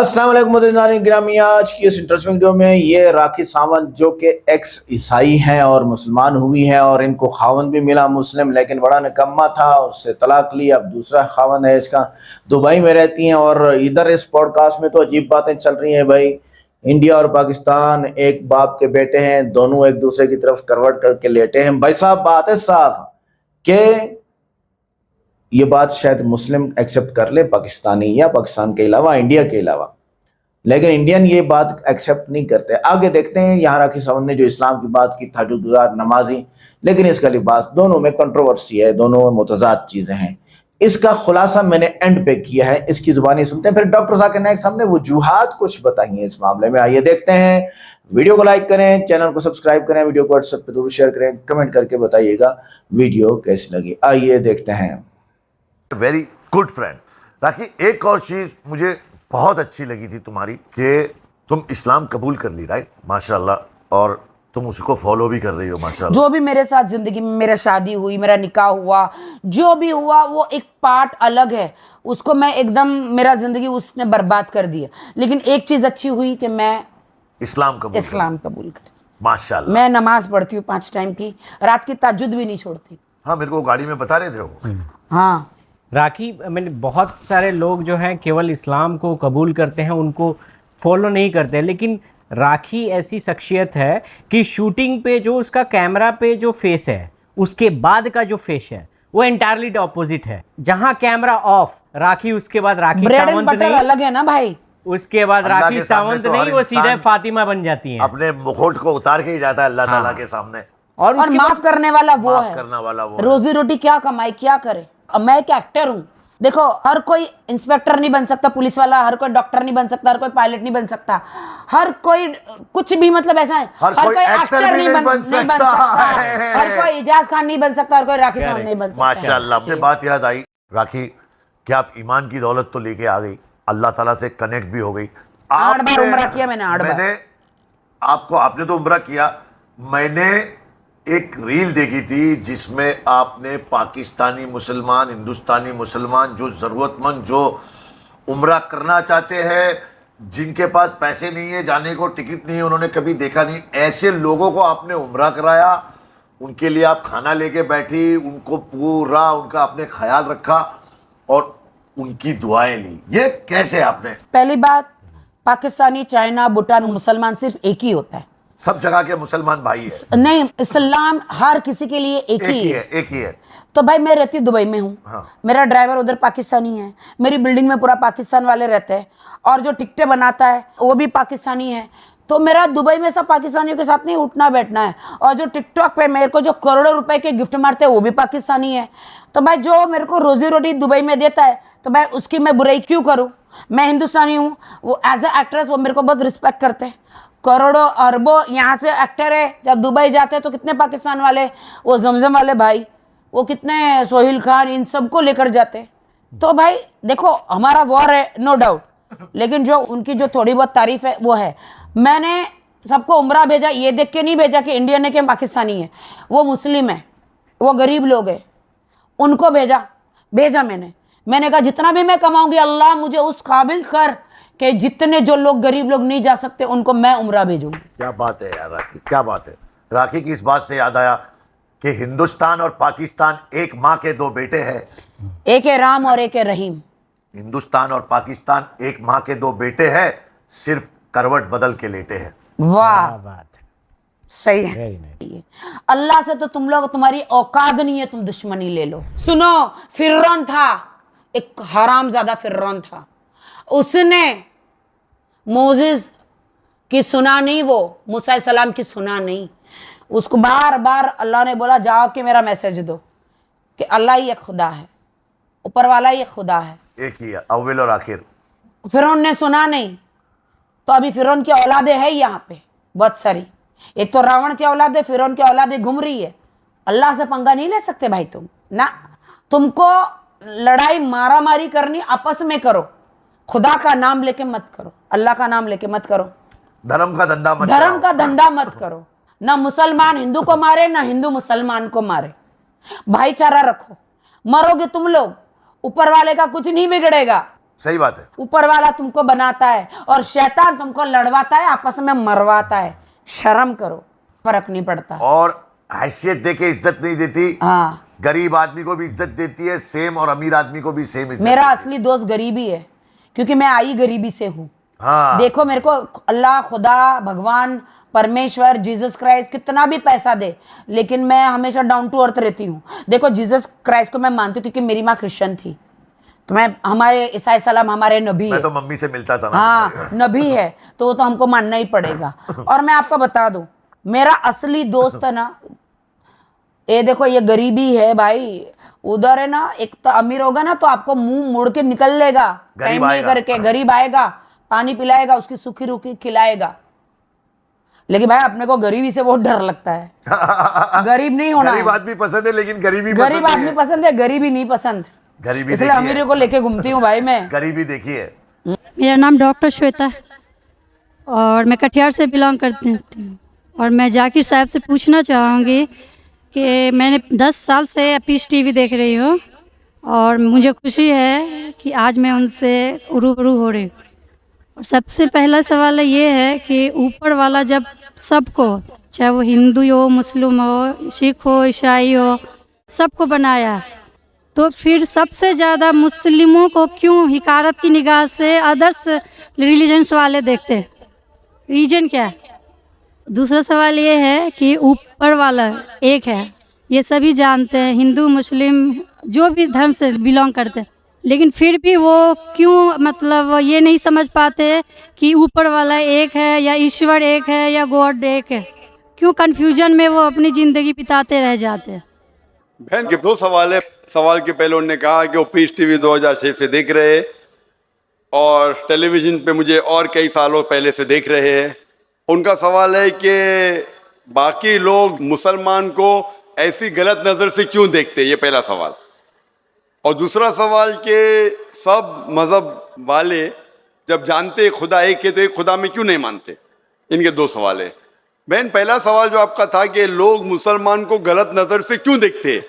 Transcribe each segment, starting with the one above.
अस्सलाम वालेकुम ग्रामी। आज की इस इंटरेस्टिंग वीडियो में ये राखी सावंत जो कि एक्स ईसाई हैं और मुसलमान हुई हैं और इनको खावंद भी मिला मुस्लिम, लेकिन बड़ा निकम्मा था, उससे तलाक ली। अब दूसरा खावंद है इसका, दुबई में रहती हैं। और इधर इस पॉडकास्ट में तो अजीब बातें चल रही हैं भाई। इंडिया और पाकिस्तान एक बाप के बेटे हैं, दोनों एक दूसरे की तरफ करवट करके लेटे हैं। भाई साहब बात है साफ कि ये बात शायद मुस्लिम एक्सेप्ट कर ले, पाकिस्तानी या पाकिस्तान के अलावा इंडिया के अलावा, लेकिन इंडियन ये बात एक्सेप्ट नहीं करते। आगे देखते हैं। यहाँ राखी सावंत ने जो इस्लाम की बात की, ताजुद्दार नमाजी, लेकिन इसका लिबास, दोनों में कंट्रोवर्सी है, दोनों में मुतजाद चीजें हैं। इसका खुलासा मैंने एंड पे किया है, इसकी जुबानी सुनते हैं। फिर डॉक्टर जाकिर नाइक साहब ने वजूहात कुछ बताई हैं इस मामले में, आइए देखते हैं। वीडियो को लाइक करें, चैनल को सब्सक्राइब करें, वीडियो को व्हाट्सएप पे जरूर शेयर करें, कमेंट करके बताइएगा वीडियो कैसी लगी। आइए देखते हैं। वेरी गुड फ्रेंड राखी, एक और चीज मुझे बहुत अच्छी लगी थी तुम्हारी कि तुम इस्लाम कबूल कर ली, राइट? माशाल्लाह। और तुम उसको फॉलो भी कर रही हो, माशाल्लाह। जो भी मेरे साथ जिंदगी में, मेरा शादी हुई, मेरा निकाह हुआ, जो भी हुआ वो एक पार्ट अलग है, उसको मैं एकदम, मेरा जिंदगी उसने बर्बाद कर दिया। लेकिन एक चीज अच्छी हुई कि मैं इस्लाम कबूल कर, माशाल्लाह। मैं नमाज पढ़ती हूँ 5 टाइम की, रात की तहज्जुद भी नहीं छोड़ती। हाँ, मेरे को गाड़ी में बता रहे थे वो। हाँ राखी, मैंने बहुत सारे लोग जो हैं केवल इस्लाम को कबूल करते हैं, उनको फॉलो नहीं करते। लेकिन राखी ऐसी शख्सियत है कि शूटिंग पे जो उसका कैमरा पे जो फेस है, उसके बाद का जो फेस है वो एंटायरली ऑपोजिट है। जहां कैमरा ऑफ, राखी उसके बाद राखी सावंत नहीं, अलग है ना भाई। उसके बाद राखी सावंत तो नहीं, वो सीधे फातिमा बन जाती है। अपने मुखौट को उतार के ही जाता है अल्लाह ताला के सामने। और माफ करने वाला वो है, करने वाला वो। रोजी रोटी क्या कमाए, क्या करे। अब मैं एक एक्टर हूँ, देखो, हर कोई इंस्पेक्टर नहीं बन सकता, पुलिस वाला, हर कोई डॉक्टर नहीं बन सकता, हर कोई पायलट नहीं बन सकता, हर कोई कुछ भी, मतलब ऐसा है, हर कोई एक्टर नहीं बन सकता, हर कोई इजाज खान नहीं बन सकता, हर कोई राखी सावंत नहीं बन सकता। माशाल्लाह। मुझे बात याद आई राखी, क्या आप ईमान की दौलत तो लेके आ गई, अल्लाह ताला से कनेक्ट भी हो गई। 8 बार उम्रा किया मैंने, 8 बार। आपने तो उम्रा किया, मैंने एक रील देखी थी जिसमें आपने पाकिस्तानी मुसलमान, हिंदुस्तानी मुसलमान, जो जरूरतमंद, जो उम्रा करना चाहते हैं, जिनके पास पैसे नहीं है, जाने को टिकट नहीं है, उन्होंने कभी देखा नहीं, ऐसे लोगों को आपने उम्रा कराया, उनके लिए आप खाना लेके बैठी, उनको पूरा उनका आपने ख्याल रखा और उनकी दुआएं ली। ये कैसे आपने? पहली बात, पाकिस्तानी, चाइना, भूटान, मुसलमान सिर्फ एक ही होता है, सब जगह के मुसलमान भाई है। नहीं, इस्लाम हर किसी के लिए एक ही है। एक ही है। तो भाई मैं रहती दुबई में हूँ, हाँ। मेरा ड्राइवर उधर पाकिस्तानी है, मेरी बिल्डिंग में पूरा पाकिस्तान वाले रहते हैं, और जो टिकटें बनाता है वो भी पाकिस्तानी है। तो मेरा दुबई में सब पाकिस्तानियों के साथ नहीं उठना बैठना है। और जो टिकटॉक पे मेरे को जो करोड़ों रुपए के गिफ्ट मारते हैं वो भी पाकिस्तानी है। तो भाई जो मेरे को रोजी रोटी दुबई में देता है, तो भाई उसकी मैं बुराई क्यों करूँ? मैं हिंदुस्तानी हूँ, वो एज ए एक्ट्रेस वो मेरे को बहुत रिस्पेक्ट करते हैं। करोड़ों अरबों यहाँ से एक्टर है, जब दुबई जाते हैं तो कितने पाकिस्तान वाले, वो जमजम वाले भाई, वो कितने सोहेल खान, इन सबको लेकर जाते। तो भाई देखो, हमारा वॉर है नो डाउट, लेकिन जो उनकी जो थोड़ी बहुत तारीफ है वो है। मैंने सबको उम्रा भेजा, ये देख के नहीं भेजा कि इंडियन है कि पाकिस्तानी है, वो मुस्लिम है, वो गरीब लोग है, उनको भेजा मैंने कहा जितना भी मैं कमाऊंगी अल्लाह मुझे उस काबिल कर कि जितने जो लोग गरीब लोग नहीं जा सकते उनको मैं उम्रा भेजूंगी। क्या बात है यार राखी, क्या बात है। राखी की इस बात से याद आया कि हिंदुस्तान और पाकिस्तान एक माँ के 2 बेटे हैं, एक है राम और एक है रहीम। हिंदुस्तान और पाकिस्तान एक माँ के 2 बेटे हैं, सिर्फ करवट बदल के लेटे हैं। वाह, बात सही है। अल्लाह से तो तुम लोग, तुम्हारी औकात नहीं है, तुम दुश्मनी ले लो। सुनो, फिरौन था, एक हरामजादा फिरौन था, उसने मोसेस की सुना नहीं, वो मूसा सलाम की सुना नहीं। उसको बार बार अल्लाह ने बोला जाओ कि मेरा मैसेज दो कि अल्लाह ही एक खुदा है, ऊपर वाला ही एक खुदा है, एक ही है, अव्वल और आखिर। फिरौन ने सुना नहीं, तो अभी फिरौन की औलादें है यहाँ पे बहुत सारी। एक तो रावण की औलाद है, फिरौन की औलादें घूम रही है। अल्लाह से पंगा नहीं ले सकते भाई तुम ना। तुमको लड़ाई मारा मारी करनी आपस में करो, खुदा का नाम लेके मत करो, अल्लाह का नाम लेके मत करो, धर्म का धंधा मत करो। ना मुसलमान हिंदू को मारे, ना हिंदू मुसलमान को मारे, भाईचारा रखो। मरोगे तुम लोग, ऊपर वाले का कुछ नहीं बिगड़ेगा। सही बात है। ऊपर वाला तुमको बनाता है और शैतान तुमको लड़वाता है, आपस में मरवाता है। शर्म करो, फर्क नहीं पड़ता। और हैसियत देके इज्जत नहीं देती। हाँ, गरीब आदमी को भी इज्जत देती है सेम, और अमीर आदमी को भी सेम इज्जत मेरा देती असली दोस्त गरीबी है, क्योंकि मैं आई गरीबी से हूँ। है। हाँ, देखो मेरे को अल्लाह, खुदा, भगवान, परमेश्वर, जीसस क्राइस्ट कितना भी पैसा दे, लेकिन मैं हमेशा डाउन टू अर्थ रहती हूँ। देखो जीसस क्राइस्ट को मैं मानती हूँ क्योंकि मेरी माँ क्रिश्चियन थी, तो मैं, हमारे ईसा सलाम हमारे नबी मैं है। तो मम्मी से मिलता था ना। हाँ, नबी है, तो वो तो हमको मानना ही पड़ेगा। और मैं आपको बता दूं, मेरा असली दोस्त है ना, ये देखो ये गरीबी है भाई। उधर है ना, एक तो अमीर होगा ना तो आपको मुंह मुड़ के निकल लेगा, टाइम नहीं आएगा। करके। गरीब आएगा, पानी पिलाएगा, उसकी सूखी रूखी खिलाएगा। लेकिन भाई अपने को गरीबी से बहुत डर लगता है। गरीब नहीं होना गरीब है। आदमी पसंद है, लेकिन गरीबी गरीब पसंद नहीं आदमी है। पसंद है, गरीबी नहीं पसंद। गरीबी इसलिए देखी अमीरी है। को लेके घूमती हूँ भाई मैं। गरीबी देखी है। मेरा नाम डॉक्टर श्वेता है और मैं कटिहार से बिलोंग करती हूँ। और मैं जाकिर साहब से पूछना चाहूँगी कि मैंने 10 साल से पीस टीवी देख रही हूँ और मुझे खुशी है कि आज मैं उनसे रूबरू हो रही हूँ। और सबसे पहला सवाल ये है कि ऊपर वाला जब सबको, चाहे वो हिंदू हो, मुस्लिम हो, सिख हो, ईसाई हो, सबको बनाया, तो फिर सबसे ज़्यादा मुस्लिमों को क्यों हिकारत की निगाह से अदर्स रिलीजन्स वाले देखते हैं? रीजन क्या है? दूसरा सवाल ये है कि ऊपर वाला एक है, ये सभी जानते हैं, हिंदू मुस्लिम जो भी धर्म से बिलोंग करते हैं, लेकिन फिर भी वो क्यों मतलब ये नहीं समझ पाते कि ऊपर वाला एक है या ईश्वर एक है या गॉड एक है? क्यों कन्फ्यूजन में वो अपनी ज़िंदगी बिताते रह जाते हैं? बहन के 2 सवाल है। सवाल के पहले उन्होंने कहा कि वो पीस टीवी 2006 से देख रहे हैं और टेलीविज़न पे मुझे और कई सालों पहले से देख रहे हैं। उनका सवाल है कि बाकी लोग मुसलमान को ऐसी गलत नज़र से क्यों देखते हैं, ये पहला सवाल। और दूसरा सवाल कि सब मज़हब वाले जब जानते खुदा एक है तो एक खुदा में क्यों नहीं मानते? इनके 2 सवाल है। बहन, पहला सवाल जो आपका था कि लोग मुसलमान को गलत नज़र से क्यों देखते हैं,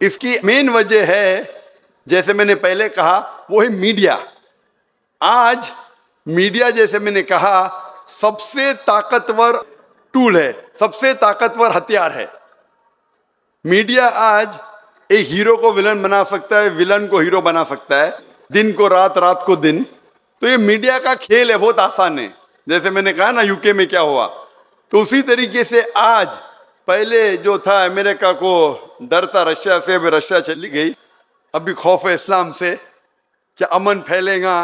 इसकी मेन वजह है, जैसे मैंने पहले कहा, वो है मीडिया। आज मीडिया, जैसे मैंने कहा, सबसे ताकतवर टूल है, सबसे ताकतवर हथियार है। मीडिया आज एक हीरो को विलन बना सकता है, विलन को हीरो बना सकता है, दिन को रात, रात को दिन। तो ये मीडिया का खेल है, बहुत आसान है। जैसे मैंने कहा ना यूके में क्या हुआ, तो उसी तरीके से आज, पहले जो था अमेरिका को डर था रशिया से, अभी रशिया चली गई, अभी खौफ है इस्लाम से कि अमन फैलेगा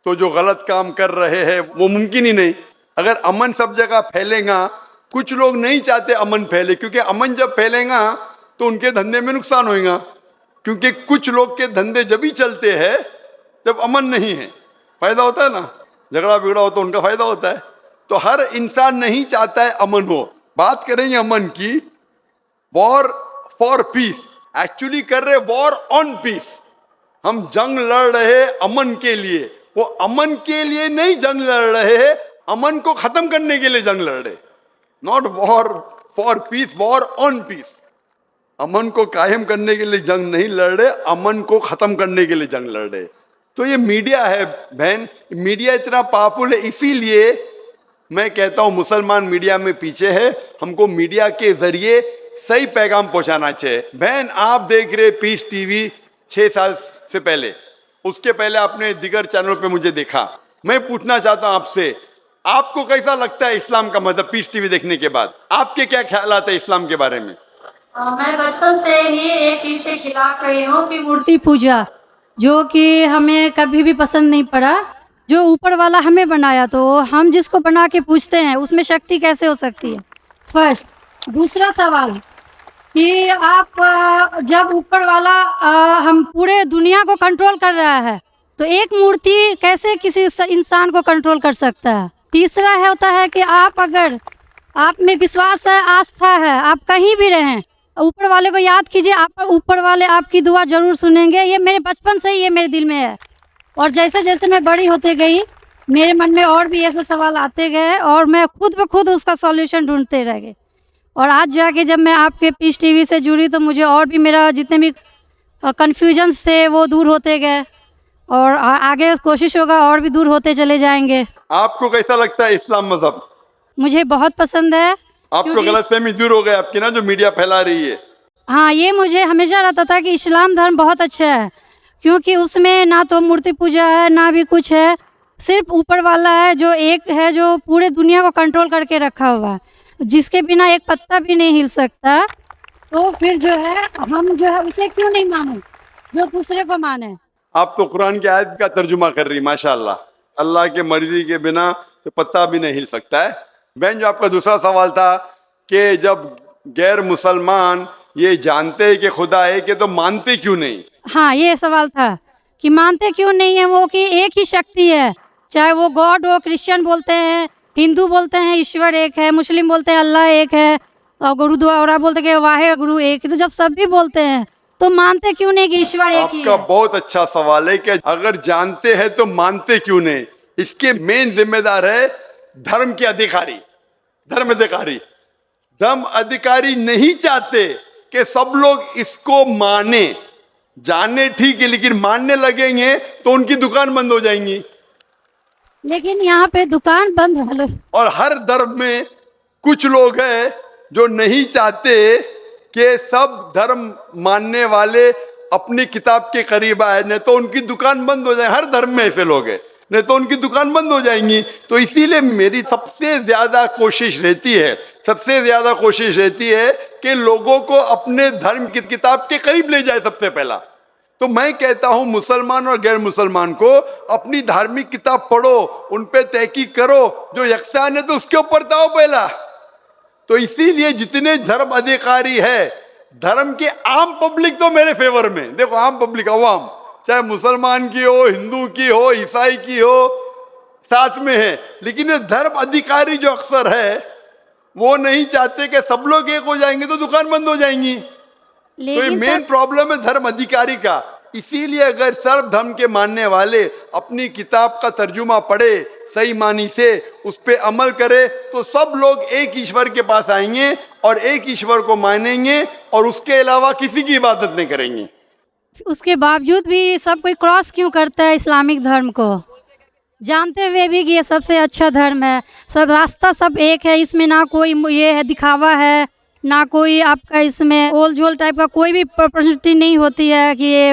तो जो गलत काम कर रहे हैं वो मुमकिन ही नहीं। अगर अमन सब जगह फैलेगा, कुछ लोग नहीं चाहते अमन फैले, क्योंकि अमन जब फैलेगा तो उनके धंधे में नुकसान होगा, क्योंकि कुछ लोग के धंधे जब ही चलते हैं जब अमन नहीं है। फायदा होता है ना, झगड़ा बिगड़ा हो तो उनका फायदा होता है। तो हर इंसान नहीं चाहता है अमन हो। बात करेंगे अमन की, वॉर फॉर पीस, एक्चुअली कर रहे वॉर ऑन पीस। हम जंग लड़ रहे अमन के लिए, वो अमन के लिए नहीं जंग लड़ रहे, अमन को खत्म करने के लिए जंग लड़ रहे। Not war for peace, war on peace. अमन को कायम करने के लिए जंग नहीं लड़ रहे, अमन को खत्म करने के लिए जंग लड़ रहे। तो ये मीडिया है बहन, मीडिया इतना पावरफुल है, इसीलिए मैं कहता हूं मुसलमान मीडिया में पीछे है। हमको मीडिया के जरिए सही पैगाम पहुंचाना चाहिए। बहन, आप देख रहे पीस टीवी 6 साल से पहले, उसके पहले आपने दिगर चैनल पे मुझे देखा। मैं पूछना चाहता हूं आपसे, आपको कैसा लगता है इस्लाम का मजहब पीस टीवी देखने के बाद? आपके क्या ख्याल आते हैं इस्लाम के बारे में? मैं बचपन से ही एक चीज़ के खिलाफ रही हूँ कि मूर्ति पूजा, जो कि हमें कभी भी पसंद नहीं पड़ा। जो ऊपर वाला हमें बनाया, तो हम जिसको बना के पूछते हैं उसमें शक्ति कैसे हो सकती है? फर्स्ट। दूसरा सवाल कि आप जब ऊपर वाला हम पूरे दुनिया को कंट्रोल कर रहा है, तो एक मूर्ति कैसे किसी इंसान को कंट्रोल कर सकता है? तीसरा है होता है कि आप अगर आप में विश्वास है, आस्था है, आप कहीं भी रहें, ऊपर वाले को याद कीजिए, आप ऊपर वाले आपकी दुआ जरूर सुनेंगे। ये मेरे बचपन से ही ये मेरे दिल में है, और जैसे जैसे मैं बड़ी होते गई मेरे मन में और भी ऐसे सवाल आते गए और मैं खुद ब खुद उसका सॉल्यूशन ढूंढते रह गई। और आज जाके जब मैं आपके पीस टीवी से जुड़ी तो मुझे और भी मेरा जितने भी कन्फ्यूजन्स थे वो दूर होते गए। और आगे कोशिश होगा और भी दूर होते चले जाएंगे। आपको कैसा लगता है इस्लाम मजहब? मुझे बहुत पसंद है। आपको क्योंकि- गलतफहमी दूर हो गई आपकी ना, जो मीडिया फैला रही है? हाँ, ये मुझे हमेशा रहता था कि इस्लाम धर्म बहुत अच्छा है, क्योंकि उसमें ना तो मूर्ति पूजा है ना भी कुछ है, सिर्फ ऊपर वाला है जो एक है, जो पूरे दुनिया को कंट्रोल करके रखा हुआ है, जिसके बिना एक पत्ता भी नहीं हिल सकता। तो फिर जो है हम जो है उसे क्यों नहीं माने, जो दूसरे को माने। आप तो कुरान की आयत का तर्जुमा कर रही, माशाल्लाह। अल्लाह के मर्जी के बिना तो पत्ता भी नहीं हिल सकता है। बहन, जो आपका दूसरा सवाल था कि जब गैर मुसलमान ये जानते हैं कि खुदा है कि तो मानते क्यों नहीं? हाँ, ये सवाल था कि मानते क्यों नहीं है वो, कि एक ही शक्ति है, चाहे वो गॉड हो, क्रिश्चियन बोलते हैं, हिंदू बोलते हैं ईश्वर एक है, मुस्लिम बोलते हैं अल्लाह एक है, और गुरुद्वारा बोलते हैं वाहे गुरु एक है। तो जब सब भी बोलते हैं तो मानते क्यों नहीं कि ईश्वर एक ही आपका है? बहुत अच्छा सवाल है कि अगर जानते हैं तो मानते क्यों नहीं। इसके मेन जिम्मेदार है धर्म के अधिकारी, धर्म अधिकारी। धर्म अधिकारी नहीं चाहते कि सब लोग इसको माने, जाने ठीक है, लेकिन मानने लगेंगे तो उनकी दुकान बंद हो जाएंगी। लेकिन यहाँ पे दुकान बंद है। और हर धर्म में कुछ लोग हैं जो नहीं चाहते कि सब धर्म मानने वाले अपनी किताब के करीब आए, नहीं तो उनकी दुकान बंद हो जाए। हर धर्म में ऐसे लोग हैं, नहीं तो उनकी दुकान बंद हो जाएंगी। तो इसीलिए मेरी सबसे ज्यादा कोशिश रहती है कि लोगों को अपने धर्म की किताब के करीब ले जाए सबसे पहला। तो मैं कहता हूं मुसलमान और गैर मुसलमान को अपनी धार्मिक किताब पढ़ो, उन पे तहकीक करो, जो यकसान है तो उसके ऊपर जाओ पहला। तो इसीलिए जितने धर्म अधिकारी है, धर्म के आम पब्लिक तो मेरे फेवर में, देखो आम पब्लिक, अवाम, चाहे मुसलमान की हो, हिंदू की हो, ईसाई की हो, साथ में है। लेकिन ये धर्म अधिकारी जो अक्सर है वो नहीं चाहते कि सब लोग एक हो जाएंगे तो दुकान बंद हो जाएंगी। तो ये लेकिन मेन प्रॉब्लम है धर्म अधिकारी का। इसीलिए अगर सर्व धर्म के मानने वाले अपनी किताब का तर्जुमा पढ़े, सही मानी से उस पे अमल करे, तो सब लोग एक ईश्वर के पास आएंगे और एक ईश्वर को मानेंगे और उसके अलावा किसी की इबादत नहीं करेंगे। उसके बावजूद भी सब कोई क्रॉस क्यों करता है इस्लामिक धर्म को, जानते हुए भी कि ये सबसे अच्छा धर्म है, सब रास्ता सब एक है, इसमें ना कोई ये है दिखावा है, ना कोई आपका इसमें ओल झोल टाइप का कोई भी प्रॉपर्टी नहीं होती है कि ये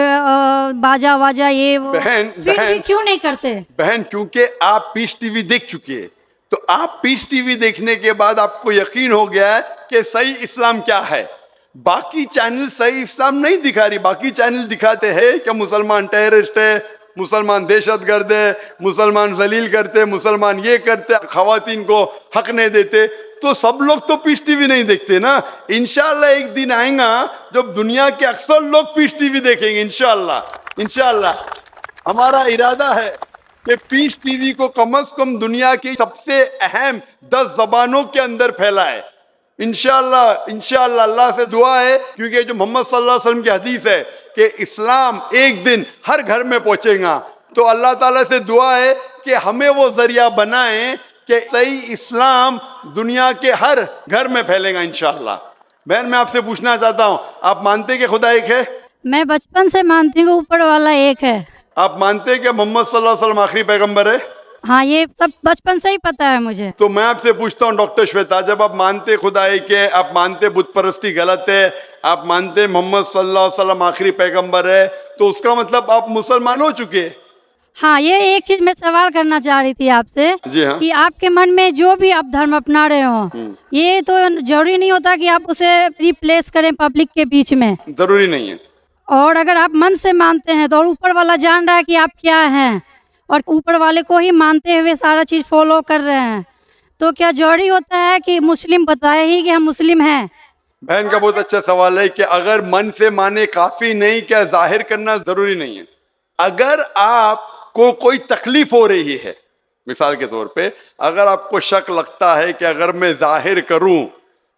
बाजा वाजा ये वो। फिर भी क्यों नहीं करते? बहन, क्योंकि आप पीस टीवी देख चुके हैं, तो आप पीस टीवी देखने के बाद आपको यकीन हो गया है कि सही इस्लाम क्या है। बाकी चैनल सही इस्लाम नहीं दिखा रही। बाकी चैनल दिखाते हैं कि मुसलमान टेररिस्ट है, मुसलमान दहशतगर्द है, मुसलमान जलील करते, मुसलमान ये करते, खवातीन को हक नहीं देते। तो सब लोग तो पीस टीवी नहीं देखते ना। इंशाल्लाह एक दिन आएगा जब दुनिया के अक्सर लोग पीस टीवी देखेंगे। इंशाल्लाह हमारा इरादा है कि पीस टीवी को कम से कम दुनिया की सबसे अहम 10 जबानों के अंदर फैलाए। इंशाल्लाह अल्लाह से दुआ है, क्योंकि जो मोहम्मद सल्लल्लाहु अलैहि वसल्लम की हदीस है कि इस्लाम एक दिन हर घर में पहुंचेगा, तो अल्लाह ताला से दुआ है कि हमें वो जरिया बनाए कि सही इस्लाम दुनिया के हर घर में फैलेगा इंशाल्लाह। बहन, मैं आपसे पूछना चाहता हूँ, आप मानते हैं कि खुदा एक है? मैं बचपन से मानती हूँ ऊपर वाला एक है। आप मानते हैं कि मोहम्मद सल्लल्लाहु अलैहि वसल्लम आखिरी पैगंबर है? हाँ, ये सब बचपन से ही पता है मुझे। तो मैं आपसे पूछता हूँ डॉक्टर श्वेता, जब आप मानते खुदा एक है, आप मानते बुत परस्ती गलत है, आप मानते मोहम्मद सल्लल्लाहु अलैहि वसल्लम आखिरी पैगंबर है, तो उसका मतलब आप मुसलमान हो चुके। हाँ, ये एक चीज मैं सवाल करना चाह रही थी आपसे। जी हाँ। कि आपके मन में जो भी आप धर्म अपना रहे हो, ये तो जरूरी नहीं होता कि आप उसे रिप्लेस करें पब्लिक के बीच में। जरूरी नहीं है। और अगर आप मन से मानते हैं तो, और ऊपर वाला जान रहा है कि आप क्या हैं, और ऊपर वाले को ही मानते हुए सारा चीज़ फॉलो कर रहे हैं, तो क्या जरूरी होता है कि मुस्लिम बताए ही कि हम मुस्लिम हैं? बहन का बहुत अच्छा सवाल है कि अगर मन से माने काफी नहीं, क्या जाहिर करना जरूरी नहीं है? अगर आपको कोई तकलीफ हो रही है, मिसाल के तौर पे अगर आपको शक लगता है कि अगर मैं जाहिर करूं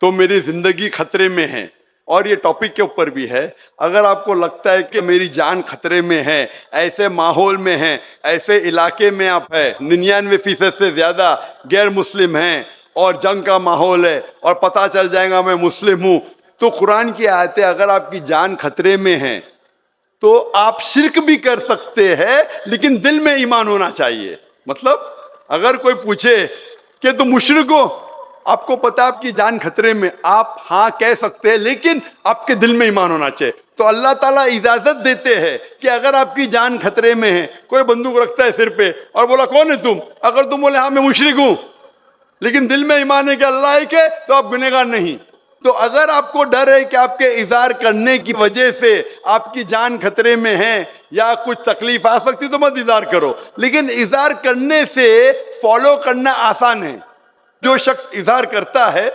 तो मेरी जिंदगी खतरे में है, और ये टॉपिक के ऊपर भी है, अगर आपको लगता है कि मेरी जान खतरे में है, ऐसे माहौल में है, ऐसे इलाके में आप है, 99% से ज्यादा गैर मुस्लिम हैं और जंग का माहौल है और पता चल जाएगा मैं मुस्लिम हूं, तो कुरान की आयतें, अगर आपकी जान खतरे में है तो आप शिर्क भी कर सकते हैं, लेकिन दिल में ईमान होना चाहिए। मतलब अगर कोई पूछे कि तुम मुशरिक हो, आपको पता है आपकी जान खतरे में, आप हाँ कह सकते हैं, लेकिन आपके दिल में ईमान होना चाहिए। तो अल्लाह ताला इजाजत देते हैं कि अगर आपकी जान खतरे में है, कोई बंदूक रखता है सिर पे और बोला कौन है तुम, अगर तुम बोले हाँ मैं मुशरिक हूं, लेकिन दिल में ईमान है कि अल्लाह एक है, तो आप गुनहगार नहीं। तो अगर आपको डर है कि आपके इज़हार करने की वजह से आपकी जान खतरे में है या कुछ तकलीफ आ सकती, तो मत इज़हार करो। लेकिन इज़हार करने से फॉलो करना आसान है। जो शख्स इज़हार करता है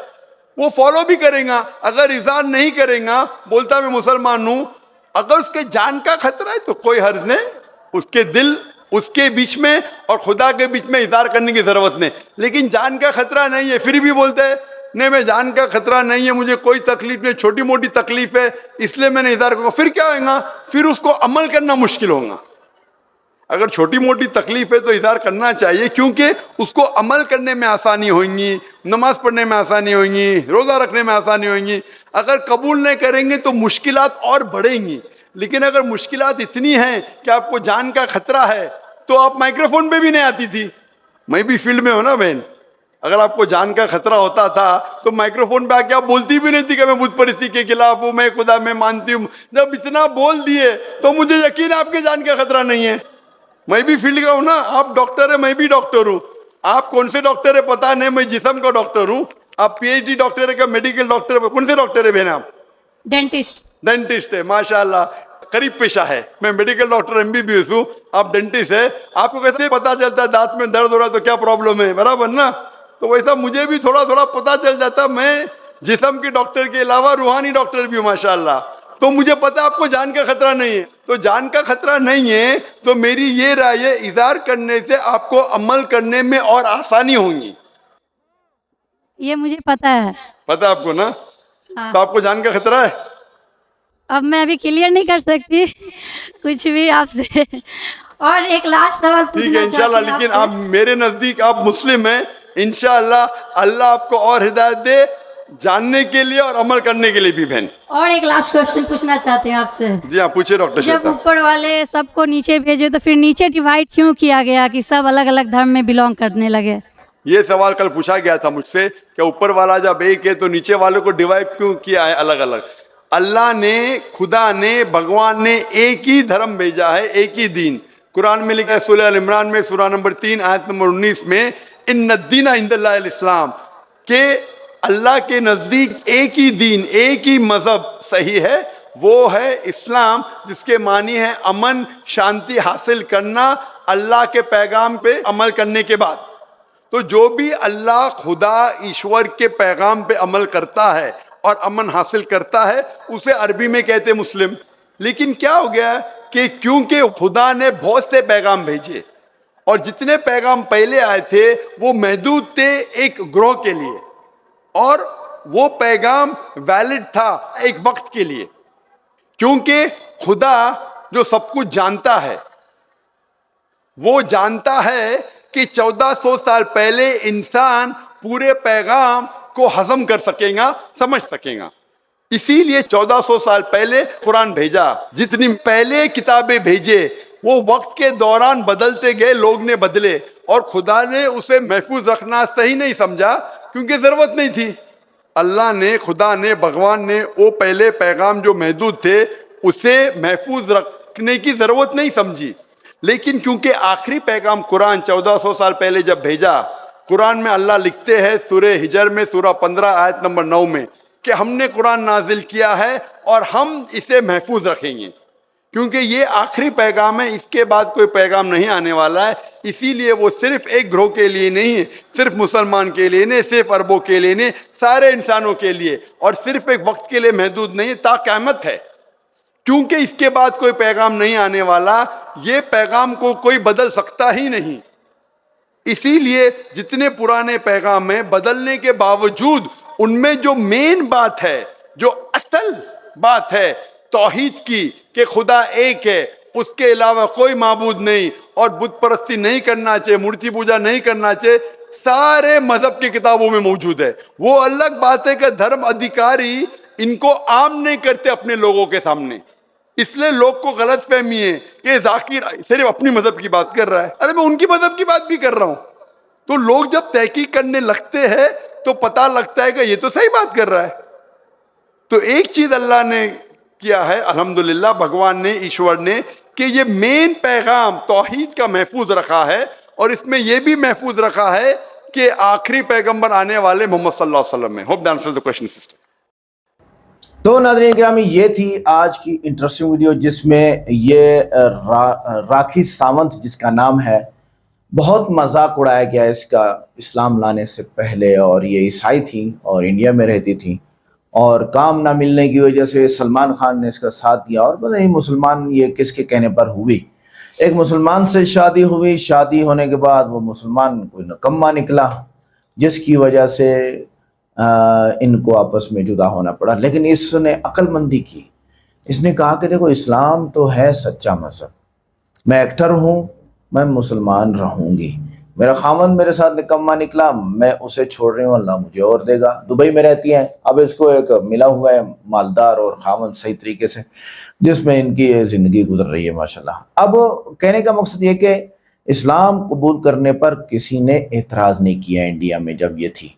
वो फॉलो भी करेगा। अगर इज़हार नहीं करेगा, बोलता मैं मुसलमान हूं, अगर उसके जान का खतरा है तो कोई हर्ज नहीं, उसके दिल उसके बीच में और खुदा के बीच में इज़हार करने की जरूरत नहीं। लेकिन जान का खतरा नहीं है, फिर भी बोलते हैं नहीं मैं जान का खतरा नहीं है, मुझे कोई तकलीफ नहीं, छोटी मोटी तकलीफ है, इसलिए मैंने इज़हार करूंगा। फिर क्या होगा, फिर उसको अमल करना मुश्किल होगा। अगर छोटी मोटी तकलीफ है तो इज़हार करना चाहिए, क्योंकि उसको अमल करने में आसानी होगी, नमाज पढ़ने में आसानी होगी, रोज़ा रखने में आसानी होगी। अगर कबूल नहीं करेंगे तो मुश्किलात और बढ़ेंगी। लेकिन अगर मुश्किलात इतनी हैं कि आपको जान का खतरा है, तो आप माइक्रोफोन पे भी नहीं आती थी। मैं भी फील्ड में हूं ना बहन, अगर आपको जान का खतरा होता था तो माइक्रोफोन पे आके आप बोलती भी नहीं थी कि मैं बुत परिस्थिति के खिलाफ हूं, मैं खुदा में मानती हूं। जब इतना बोल दिए तो मुझे यकीन है आपके जान का खतरा नहीं है। मैं भी फील्ड का हूं ना, आप डॉक्टर है, मैं भी डॉक्टर हूं। आप कौन से डॉक्टर है पता नहीं, मैं जिस्म का डॉक्टर हूं। आप पीएचडी डॉक्टर है क्या, मेडिकल डॉक्टर है, कौन से डॉक्टर है बहन आप? डेंटिस्ट। डेंटिस्ट है, माशाल्लाह, करीब पेशा है। मैं मेडिकल डॉक्टर एमबीबीएस हूँ, आप डेंटिस्ट है। आपको कैसे पता चलता है दांत में दर्द हो रहा है तो क्या प्रॉब्लम है, बराबर ना? तो वैसा मुझे भी थोड़ा थोड़ा पता चल जाता। मैं जिस्म के डॉक्टर के अलावा रूहानी डॉक्टर भी हूँ माशाल्लाह। तो मुझे पता है आपको जान का खतरा नहीं है। तो जान का खतरा नहीं है तो मेरी ये राय है, इज़हार करने से आपको अमल करने में और आसानी होगी। ये मुझे पता है। पता है आपको ना? हाँ। तो आपको जान का खतरा है? अब मैं अभी क्लियर नहीं कर सकती कुछ भी आपसे। और एक लास्ट सवाल ठीक है पूछना इंशाल्लाह। चाहती हूँ लेकिन आपसे। आप मेरे नजदीक आप मुस्लिम हैं, इंशाल्लाह अल्लाह आपको और हिदायत दे जानने के लिए और अमल करने के लिए भी बहन। और एक लास्ट क्वेश्चन पूछना चाहती हूँ आपसे। जी हाँ, पूछे डॉक्टर जब श्वेता। ऊपर वाले सबको नीचे भेजे तो फिर नीचे डिवाइड क्यों किया गया कि सब अलग अलग धर्म में बिलोंग करने लगे? ये सवाल कल पूछा गया था मुझसे कि ऊपर वाला जब एक है तो नीचे वालों को डिवाइड क्यों किया है अलग अलग? अल्लाह ने, खुदा ने, भगवान ने एक ही धर्म भेजा है, एक ही दीन। कुरान में लिखा है सूरह अल इमरान में सूरह नंबर 3 आयत नंबर 19 में, इन्नद दीना इंदल्लाहिल इस्लाम, के अल्लाह के नजदीक एक ही दीन, एक ही मजहब सही है, वो है इस्लाम, जिसके मानी है अमन शांति हासिल करना अल्लाह के पैगाम पे अमल करने के बाद। तो जो भी अल्लाह खुदा ईश्वर के पैगाम पे अमल करता है और अमन हासिल करता है, उसे अरबी में कहते मुस्लिम। लेकिन क्या हो गया कि क्योंकि खुदा ने बहुत से पैगाम भेजे और जितने पैगाम पहले आए थे वो महदूद थे एक ग्रोह के लिए, और वो पैगाम वैलिड था एक वक्त के लिए, क्योंकि खुदा जो सब कुछ जानता है, वो जानता है कि 1400 साल पहले इंसान पूरे पैगाम को हजम कर सकेगा, समझ सकेगा। इसीलिए 1400 साल पहले कुरान भेजा। जितनी पहले किताबें भेजे वो वक्त के दौरान बदलते गए, लोग ने बदले, और खुदा ने उसे महफूज रखना सही नहीं समझा क्योंकि जरूरत नहीं थी। अल्लाह ने, खुदा ने, भगवान ने वो पहले पैगाम जो महदूद थे उसे महफूज रखने की जरूरत नहीं समझी। लेकिन क्योंकि आखिरी पैगाम कुरान 1400 साल पहले जब भेजा, कुरान में अल्लाह लिखते हैं सूरह हिजर में सूरह 15 आयत नंबर 9 में कि हमने कुरान नाजिल किया है और हम इसे महफूज रखेंगे, क्योंकि ये आखिरी पैगाम है, इसके बाद कोई पैगाम नहीं आने वाला है। इसीलिए वो सिर्फ एक ग्रोह के लिए नहीं है, सिर्फ मुसलमान के लिए नहीं, सिर्फ अरबों के लिए नहीं, सारे इंसानों के लिए, और सिर्फ एक वक्त के लिए महदूद नहीं, ता क़यामत है। क्योंकि इसके बाद कोई पैगाम नहीं आने वाला, ये पैगाम को कोई बदल सकता ही नहीं। इसीलिए जितने पुराने पैगाम हैं, बदलने के बावजूद उनमें जो मेन बात है, जो असल बात है तौहीद की, कि खुदा एक है, उसके अलावा कोई माबूद नहीं, और बुत परस्ती नहीं करना चाहिए, मूर्ति पूजा नहीं करना चाहिए, सारे मजहब की किताबों में मौजूद है। वो अलग बात है कि धर्म अधिकारी इनको आम नहीं करते अपने लोगों के सामने, इसलिए लोग को गलत फहमी है कि जाकिर सिर्फ अपनी मजहब की बात कर रहा है। अरे मैं उनकी मजहब की बात भी कर रहा हूं। तो लोग जब तहकीक करने लगते हैं तो पता लगता है कि ये तो सही बात कर रहा है। तो एक चीज अल्लाह ने किया है, अल्हम्दुलिल्लाह, भगवान ने, ईश्वर ने, कि ये मेन पैगाम तौहीद का महफूज रखा है, और इसमें यह भी महफूज रखा है कि आखिरी पैगंबर आने वाले मोहम्मद सल्लल्लाहु अलैहि वसल्लम में। Hope that answers the question sister. तो नाज़रीन गिरामी, ये थी आज की इंटरेस्टिंग वीडियो जिसमें ये राखी सावंत जिसका नाम है, बहुत मजाक उड़ाया गया इसका इस्लाम लाने से पहले, और ये ईसाई थी और इंडिया में रहती थी, और काम ना मिलने की वजह से सलमान खान ने इसका साथ दिया। और पता नहीं मुसलमान ये किसके कहने पर हुई, एक मुसलमान से शादी हुई, शादी होने के बाद वो मुसलमान कोई नकम्मा निकला जिसकी वजह से इनको आपस में जुदा होना पड़ा। लेकिन इसने अक्लमंदी की, इसने कहा कि देखो इस्लाम तो है सच्चा मज़हब, मैं एक्टर हूँ, मैं मुसलमान रहूँगी, मेरा खामन मेरे साथ निकम्मा निकला, मैं उसे छोड़ रही हूँ, अल्लाह मुझे और देगा। दुबई में रहती हैं, अब इसको एक मिला हुआ है मालदार और खामन सही तरीके से, जिसमें इनकी ज़िंदगी गुजर रही है माशाल्लाह। अब कहने का मकसद ये कि इस्लाम कबूल करने पर किसी ने एतराज़ नहीं किया इंडिया में जब ये थी,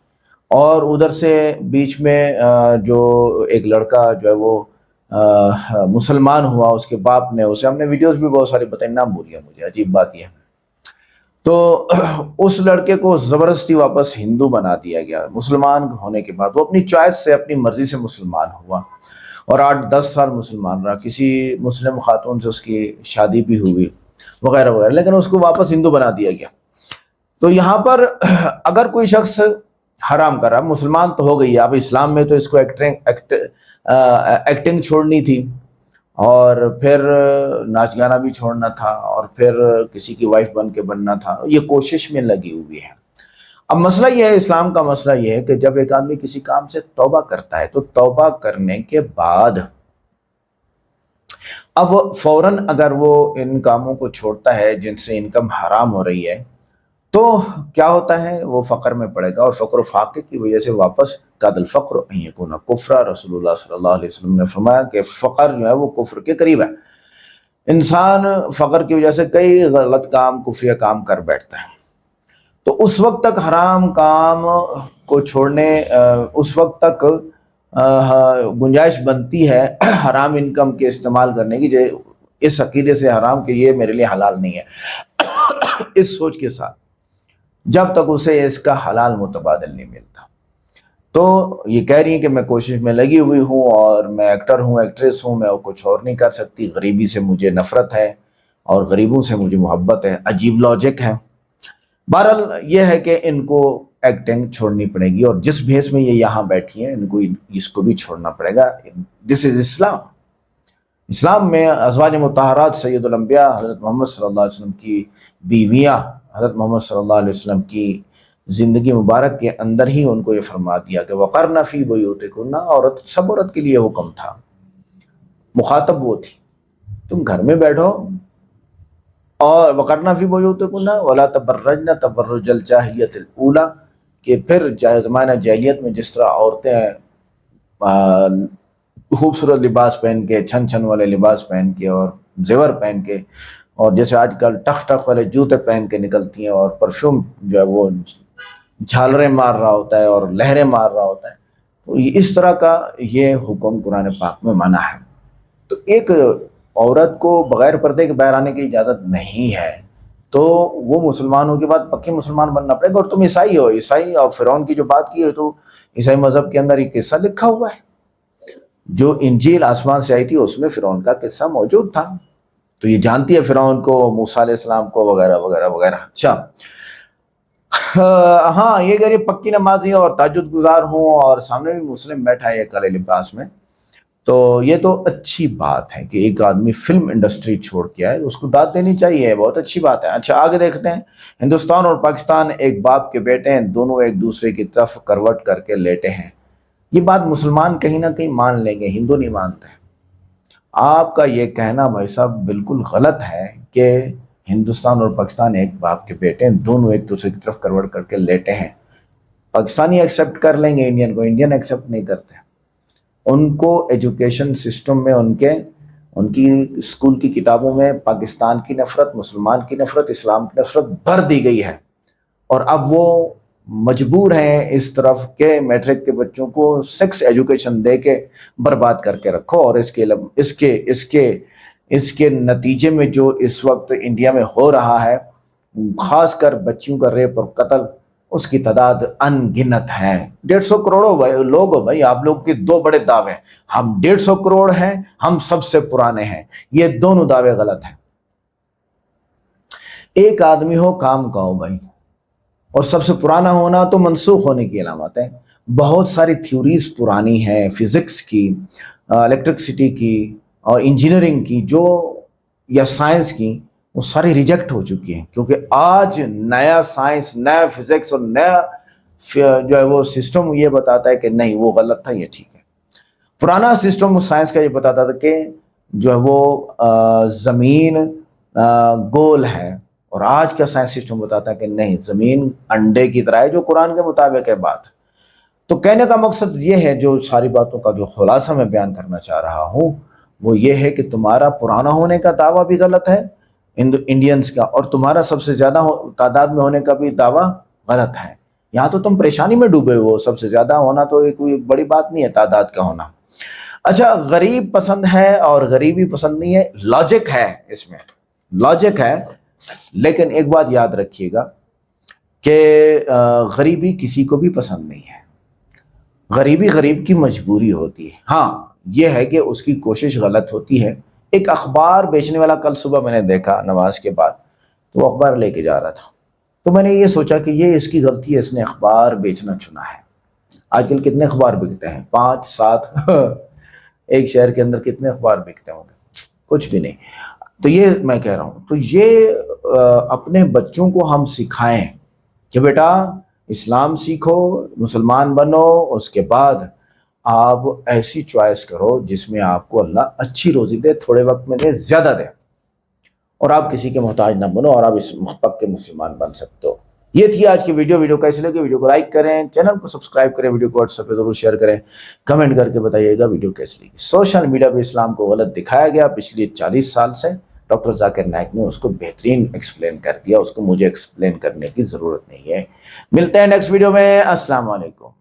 और उधर से बीच में जो एक लड़का जो है वो मुसलमान हुआ, उसके बाप ने उसे, हमने वीडियोस भी बहुत सारी बताई, नाम भूल गया मुझे, अजीब बात यह है। तो उस लड़के को ज़बरदस्ती वापस हिंदू बना दिया गया मुसलमान होने के बाद। वो अपनी चॉइस से, अपनी मर्ज़ी से मुसलमान हुआ और 8-10 साल मुसलमान रहा, किसी मुस्लिम खातून से उसकी शादी भी हुई वगैरह वगैरह, लेकिन उसको वापस हिंदू बना दिया गया। तो यहाँ पर अगर कोई शख्स हराम कर रहा, मुसलमान तो हो गई है, अब इस्लाम में तो इसको एक्टिंग छोड़नी थी, और फिर नाच गाना भी छोड़ना था, और फिर किसी की वाइफ बन के बनना था, ये कोशिश में लगी हुई है। अब मसला ये है, इस्लाम का मसला ये है कि जब एक आदमी किसी काम से तौबा करता है तो तौबा करने के बाद अब फौरन अगर वो इन कामों को छोड़ता है जिनसे इनकम हराम हो रही है, तो क्या होता है, वो फ़क्र में पड़ेगा, और फ़क्र फाक़े की वजह से वापस कादल फ़क्र यकुना कुफ्रा। रसूलुल्लाह सल्लल्लाहु अलैहि वसल्लम ने फरमाया कि फ़क्र जो है वो कुफ्र के करीब है। इंसान फ़क्र की वजह से कई गलत काम, कुफ्रिया काम कर बैठता है, तो उस वक्त तक हराम काम को छोड़ने, उस वक्त तक गुंजाइश बनती है हराम इनकम के इस्तेमाल करने की, जो इस अकीदे से हराम कि ये मेरे लिए हलाल नहीं है इस सोच के साथ, जब तक उसे इसका हलाल मुतबादिल नहीं मिलता। तो ये कह रही है कि मैं कोशिश में लगी हुई हूँ, और मैं एक्टर हूँ, एक्ट्रेस हूँ, मैं कुछ और नहीं कर सकती, गरीबी से मुझे नफ़रत है और गरीबों से मुझे मोहब्बत है। अजीब लॉजिक है। बहरहाल ये है कि इनको एक्टिंग छोड़नी पड़ेगी, और जिस भेस में ये यहाँ बैठी हैं इनको इसको भी छोड़ना पड़ेगा। दिस इज़ इस्लाम। इस्लाम में अज़वाज मुतहरात सैयदुल अंबिया हज़रत मोहम्मद सल्लल्लाहु अलैहि वसल्लम की बीवियाँ, हज़रत मोहम्मद सल्लल्लाहु अलैहि वसल्लम की ज़िंदगी मुबारक के अंदर ही उनको ये फरमा दिया कि वक़रना फ़ी बुयूतिकुन्ना, औरत, सब औरत के लिए हुक्म था, मुखातब वो थी, तुम घर में बैठो, और वक़रना फ़ी बुयूतिकुन्ना वला तबर्रजना तबर्रुजल जाहिलियतिल ऊला, कि फिर ज़माना जाहिलियत में जिस तरह औरतें खूबसूरत लिबास पहन के, छन छन वाले लिबास पहन के और जेवर पहन के, और जैसे आजकल टक टक वाले जूते पहन के निकलती हैं, और परफ्यूम जो है वो झालरें मार रहा होता है और लहरें मार रहा होता है, तो इस तरह का ये हुक्म कुरान पाक में मना है। तो एक औरत को बगैर पर्दे के बाहर आने की इजाज़त नहीं है, तो वो मुसलमानों के बाद पक्के मुसलमान बनना पड़ेगा। और तुम ईसाई हो, ईसाई, और फ़िरौन की जो बात की है, तो ईसाई मज़हब के अंदर एक किस्सा लिखा हुआ है, जो इंजील आसमान से आई थी उसमें फ़िरौन का किस्सा मौजूद था। तो ये जानती है फ़िरौन को, मूसा अलैहिस्सलाम को, वगैरह वगैरह वगैरह। अच्छा, हाँ, ये कह रही पक्की नमाजी और ताज्जुद गुजार हूँ, और सामने भी मुस्लिम बैठा है काले लिबास में, तो ये तो अच्छी बात है कि एक आदमी फिल्म इंडस्ट्री छोड़ के आए, उसको दाद देनी चाहिए, बहुत अच्छी बात है। अच्छा, आगे देखते हैं। हिंदुस्तान और पाकिस्तान एक बाप के बेटे हैं, दोनों एक दूसरे की तरफ करवट करके लेटे हैं। ये बात मुसलमान कहीं ना कहीं मान लेंगे, हिंदू नहीं मानते। आपका ये कहना भाई साहब बिल्कुल गलत है कि हिंदुस्तान और पाकिस्तान एक बाप के बेटे हैं, दोनों एक दूसरे की तरफ करवट करके लेटे हैं। पाकिस्तानी एक्सेप्ट कर लेंगे इंडियन को, इंडियन एक्सेप्ट नहीं करते। उनको एजुकेशन सिस्टम में उनके उनकी स्कूल की किताबों में पाकिस्तान की नफरत, मुसलमान की नफरत, इस्लाम की नफरत भर दी गई है। और अब वो मजबूर हैं इस तरफ के मैट्रिक के बच्चों को सेक्स एजुकेशन दे के बर्बाद करके रखो। और इसके इसके इसके नतीजे में जो इस वक्त इंडिया में हो रहा है, खासकर बच्चियों का रेप और कत्ल, उसकी तादाद अनगिनत है। 150 करोड़ लोग हो भाई, आप लोग के दो बड़े दावे, हम 150 करोड़ हैं, हम सबसे पुराने हैं, ये दोनों दावे गलत हैं। एक आदमी हो काम का हो भाई, और सबसे पुराना होना तो मनसूख होने की अलामत है। बहुत सारी थ्योरीज पुरानी हैं, फिजिक्स की, इलेक्ट्रिसिटी की और इंजीनियरिंग की, जो या साइंस की, वो सारी रिजेक्ट हो चुकी हैं, क्योंकि आज नया साइंस, नया फिजिक्स और नया जो है वो सिस्टम ये बताता है कि नहीं वो गलत था, ये ठीक है। पुराना सिस्टम साइंस का ये बताता था कि जो है वो ज़मीन गोल है, और आज का साइंस सिस्टम बताता है कि नहीं, ज़मीन अंडे की तरह है, जो कुरान के मुताबिक है बात। तो कहने का मकसद ये है, जो सारी बातों का जो खुलासा मैं बयान करना चाह रहा हूँ वो ये है कि तुम्हारा पुराना होने का दावा भी गलत है इंडियंस का, और तुम्हारा सबसे ज़्यादा तादाद में होने का भी दावा गलत है। यहाँ तो तुम परेशानी में डूबे हो। सबसे ज़्यादा होना तो एक कोई बड़ी बात नहीं है, तादाद का होना। अच्छा, गरीब पसंद है और गरीबी पसंद नहीं है, लॉजिक है, इसमें लॉजिक है। लेकिन एक बात याद रखिएगा कि गरीबी किसी को भी पसंद नहीं है। गरीबी गरीब की मजबूरी होती है। हाँ, यह है कि उसकी कोशिश गलत होती है। एक अखबार बेचने वाला कल सुबह मैंने देखा नमाज के बाद, तो वो अखबार लेके जा रहा था, तो मैंने ये सोचा कि ये इसकी गलती है, इसने अखबार बेचना चुना है। आजकल कितने अखबार बिकते हैं? 5-7 एक शहर के अंदर कितने अखबार बिकते होंगे? कुछ भी नहीं। तो ये मैं कह रहा हूँ, तो ये अपने बच्चों को हम सिखाएं कि बेटा इस्लाम सीखो, मुसलमान बनो, उसके बाद आप ऐसी चॉइस करो जिसमें आपको अल्लाह अच्छी रोजी दे, थोड़े वक्त में दे, ज़्यादा दे, और आप किसी के मोहताज ना बनो, और आप इस पक्के मुसलमान बन सकते हो। ये थी आज की वीडियो कैसी लगी? वीडियो को लाइक करें, चैनल को सब्सक्राइब करें, वीडियो को व्हाट्सएप पे जरूर शेयर करें, कमेंट करके बताइएगा वीडियो कैसी लगी। सोशल मीडिया पे इस्लाम को गलत दिखाया गया पिछले 40 साल से, डॉक्टर जाकिर नाइक ने उसको बेहतरीन एक्सप्लेन कर दिया, उसको मुझे एक्सप्लेन करने की ज़रूरत नहीं है। मिलते हैं नेक्स्ट वीडियो में। अस्सलाम वालेकुम।